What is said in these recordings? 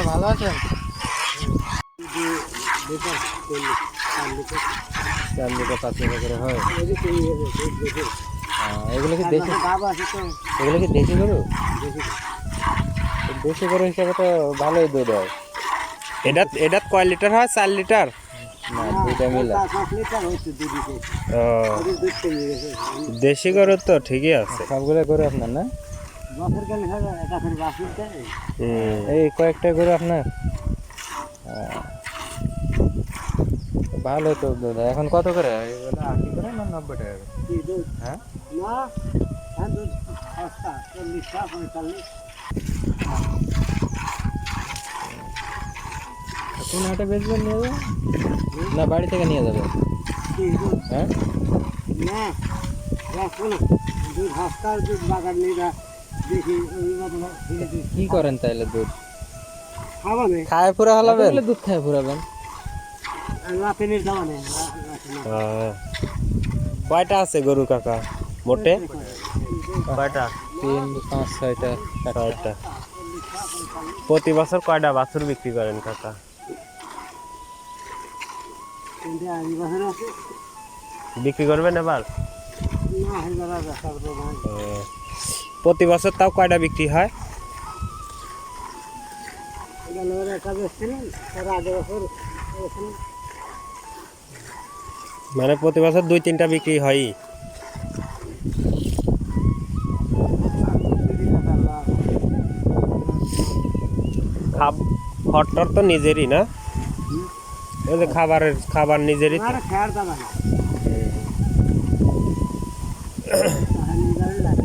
ভালো আছেন? 4 litre 5 litre করে হয়। এগুলো কি দেশি? এগুলো কি দেশি গরু? দেশি গরু হিসাবে তো ভালোই দুধ হয়। এটা কয় লিটার হয়? 4 লিটার না, দুইটা মিলে। দেশি গরু তো ঠিকই আছে। সবগুলো গরু আপনার না? এই কয়েকটা গরু আপনার? ভালোই তো দুধ হয়। এখন কত করে? এগুলো 80 করে না 90 টাকা করে? হ্যাঁ, কোন হাটে বেচবেন, নিয়ে যাবেন না বাড়ি থেকে নিয়ে যাবেন? হ্যাঁ, কি করেন তাইলে দুধ? খায় পুরা হলাবেন? দুধ খায় ফুরাবেন? কয়টা আছে গরু কাকা মোটে? কয়টা? 3, 5, 6টা। 6টা। প্রতি বছর কয়টা বাছুর বিক্রি করেন কাকা? বিক্রি করবেন এবার? প্রতি বছর তাও কয়টা বিক্রি হয়? মানে প্রতি বছর 2-3টা বিক্রি হয়। খড়টর তো নিজেরই না? ওই যে খাবার নিজেরই তো?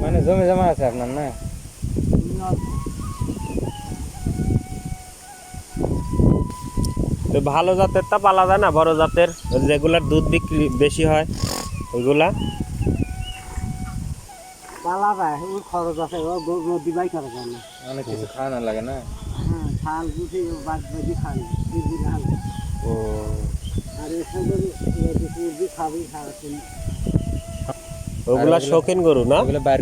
মানে জমি জমা আছে আপনার না? তো ভালো জাতের তা পালা যায় না? বড় জাতের যেগুলার দুধ বিক্রি বেশি হয় ওইগুলা? অনেক কিছু খাওয়ানো লাগে না? ওগুলা শৌখিন গরু না? এগুলো বাইর